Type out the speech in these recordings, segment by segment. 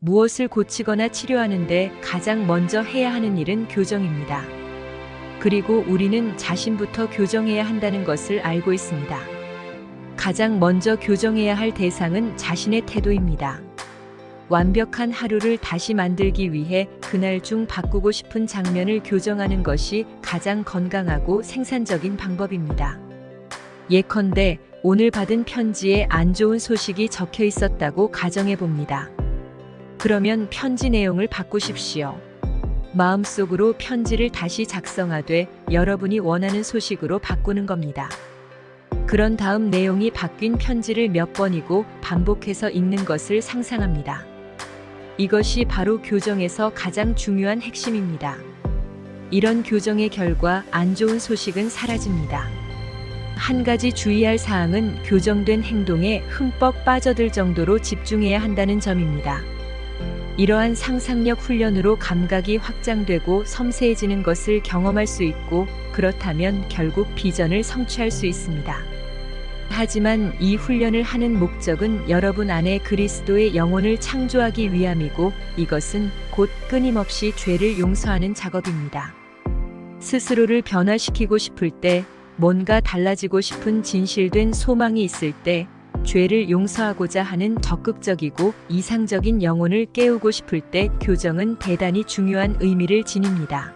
무엇을 고치거나 치료하는데 가장 먼저 해야 하는 일은 교정입니다. 그리고 우리는 자신부터 교정해야 한다는 것을 알고 있습니다. 가장 먼저 교정해야 할 대상은 자신의 태도입니다. 완벽한 하루를 다시 만들기 위해 그날 중 바꾸고 싶은 장면을 교정하는 것이 가장 건강하고 생산적인 방법입니다. 예컨대 오늘 받은 편지에 안 좋은 소식이 적혀 있었다고 가정해 봅니다. 그러면 편지 내용을 바꾸십시오. 마음속으로 편지를 다시 작성하되 여러분이 원하는 소식으로 바꾸는 겁니다. 그런 다음 내용이 바뀐 편지를 몇 번이고 반복해서 읽는 것을 상상합니다. 이것이 바로 교정에서 가장 중요한 핵심입니다. 이런 교정의 결과 안 좋은 소식은 사라집니다. 한 가지 주의할 사항은 교정된 행동에 흠뻑 빠져들 정도로 집중해야 한다는 점입니다. 이러한 상상력 훈련으로 감각이 확장되고 섬세해지는 것을 경험할 수 있고, 그렇다면 결국 비전을 성취할 수 있습니다. 하지만 이 훈련을 하는 목적은 여러분 안에 그리스도의 영혼을 창조하기 위함이고, 이것은 곧 끊임없이 죄를 용서하는 작업입니다. 스스로를 변화시키고 싶을 때, 뭔가 달라지고 싶은 진실된 소망이 있을 때, 죄를 용서하고자 하는 적극적이고 이상적인 영혼을 깨우고 싶을 때 교정은 대단히 중요한 의미를 지닙니다.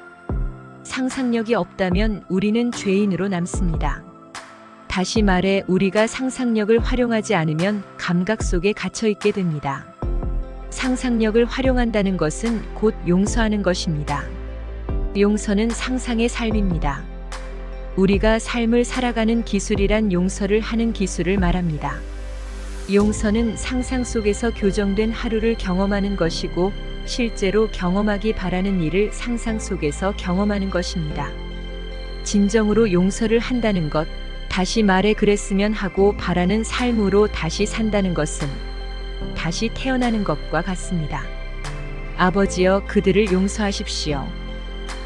상상력이 없다면 우리는 죄인으로 남습니다. 다시 말해 우리가 상상력을 활용하지 않으면 감각 속에 갇혀 있게 됩니다. 상상력을 활용한다는 것은 곧 용서하는 것입니다. 용서는 상상의 삶입니다. 우리가 삶을 살아가는 기술이란 용서를 하는 기술을 말합니다. 용서는 상상 속에서 교정된 하루를 경험하는 것이고, 실제로 경험하기 바라는 일을 상상 속에서 경험하는 것입니다. 진정으로 용서를 한다는 것, 다시 말해 그랬으면 하고 바라는 삶으로 다시 산다는 것은 다시 태어나는 것과 같습니다. 아버지여, 그들을 용서하십시오.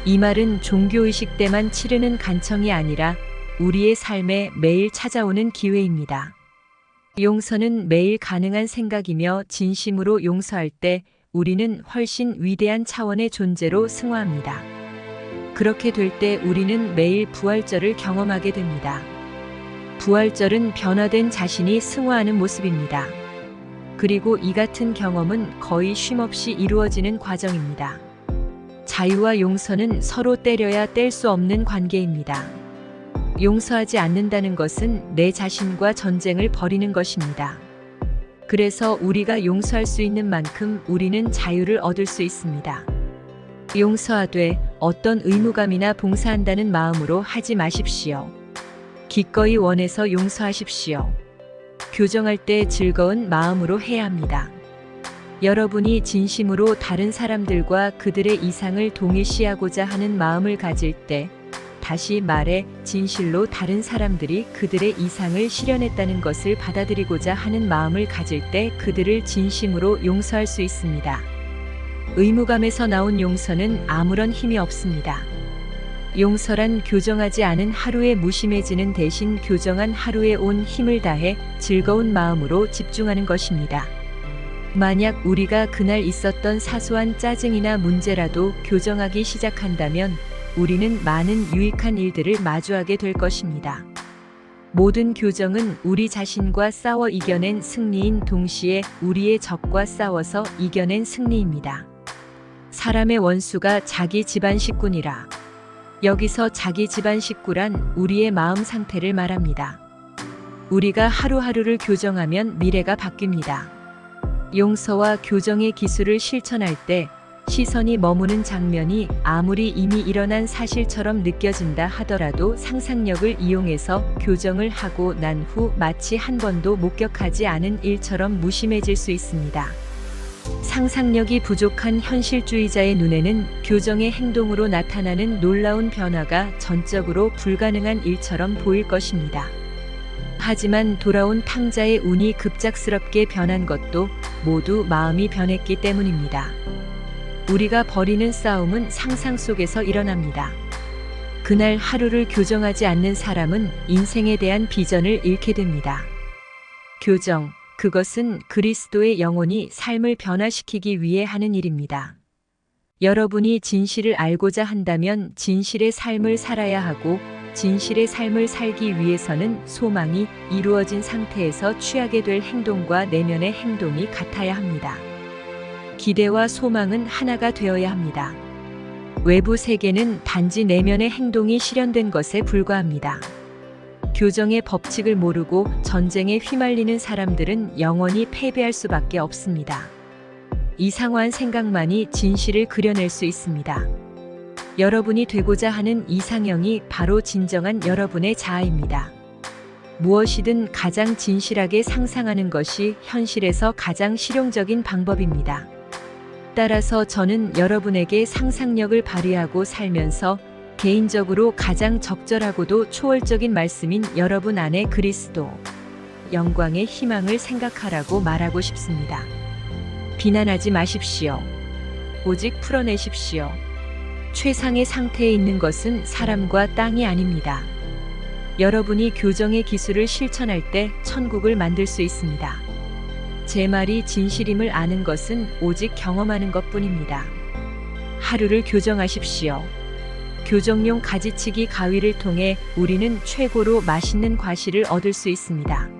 이 말은 종교의식 때만 치르는 간청이 아니라 우리의 삶에 매일 찾아오는 기회입니다. 용서는 매일 가능한 생각이며, 진심으로 용서할 때 우리는 훨씬 위대한 차원의 존재로 승화합니다. 그렇게 될 때 우리는 매일 부활절을 경험하게 됩니다. 부활절은 변화된 자신이 승화하는 모습입니다. 그리고 이 같은 경험은 거의 쉼없이 이루어지는 과정입니다. 자유와 용서는 서로 때려야 뗄 수 없는 관계입니다. 용서하지 않는다는 것은 내 자신과 전쟁을 벌이는 것입니다. 그래서 우리가 용서할 수 있는 만큼 우리는 자유를 얻을 수 있습니다. 용서하되 어떤 의무감이나 봉사한다는 마음으로 하지 마십시오. 기꺼이 원해서 용서하십시오. 교정할 때 즐거운 마음으로 해야 합니다. 여러분이 진심으로 다른 사람들과 그들의 이상을 동일시하고자 하는 마음을 가질 때, 다시 말해 진실로 다른 사람들이 그들의 이상을 실현했다는 것을 받아들이고자 하는 마음을 가질 때 그들을 진심으로 용서할 수 있습니다. 의무감에서 나온 용서는 아무런 힘이 없습니다. 용서란 교정하지 않은 하루에 무심해지는 대신 교정한 하루에 온 힘을 다해 즐거운 마음으로 집중하는 것입니다. 만약 우리가 그날 있었던 사소한 짜증이나 문제라도 교정하기 시작한다면 우리는 많은 유익한 일들을 마주하게 될 것입니다. 모든 교정은 우리 자신과 싸워 이겨낸 승리인 동시에 우리의 적과 싸워서 이겨낸 승리입니다. 사람의 원수가 자기 집안 식구니라. 여기서 자기 집안 식구란 우리의 마음 상태를 말합니다. 우리가 하루하루를 교정하면 미래가 바뀝니다. 용서와 교정의 기술을 실천할 때 시선이 머무는 장면이 아무리 이미 일어난 사실처럼 느껴진다 하더라도 상상력을 이용해서 교정을 하고 난 후 마치 한 번도 목격하지 않은 일처럼 무심해질 수 있습니다. 상상력이 부족한 현실주의자의 눈에는 교정의 행동으로 나타나는 놀라운 변화가 전적으로 불가능한 일처럼 보일 것입니다. 하지만 돌아온 탕자의 운이 급작스럽게 변한 것도 모두 마음이 변했기 때문입니다. 우리가 벌이는 싸움은 상상 속에서 일어납니다. 그날 하루를 교정하지 않는 사람은 인생에 대한 비전을 잃게 됩니다. 교정, 그것은 그리스도의 영혼이 삶을 변화시키기 위해 하는 일입니다. 여러분이 진실을 알고자 한다면 진실의 삶을 살아야 하고 진실의 삶을 살기 위해서는 소망이 이루어진 상태에서 취하게 될 행동과 내면의 행동이 같아야 합니다. 기대와 소망은 하나가 되어야 합니다. 외부 세계는 단지 내면의 행동이 실현된 것에 불과합니다. 교정의 법칙을 모르고 전쟁에 휘말리는 사람들은 영원히 패배할 수밖에 없습니다. 이상한 생각만이 진실을 그려낼 수 있습니다. 여러분이 되고자 하는 이상형이 바로 진정한 여러분의 자아입니다. 무엇이든 가장 진실하게 상상하는 것이 현실에서 가장 실용적인 방법입니다. 따라서 저는 여러분에게 상상력을 발휘하고 살면서 개인적으로 가장 적절하고도 초월적인 말씀인 여러분 안에 그리스도, 영광의 희망을 생각하라고 말하고 싶습니다. 비난하지 마십시오. 오직 풀어내십시오. 최상의 상태에 있는 것은 사람과 땅이 아닙니다. 여러분이 교정의 기술을 실천할 때 천국을 만들 수 있습니다. 제 말이 진실임을 아는 것은 오직 경험하는 것뿐입니다. 하루를 교정하십시오. 교정용 가지치기 가위를 통해 우리는 최고로 맛있는 과실을 얻을 수 있습니다.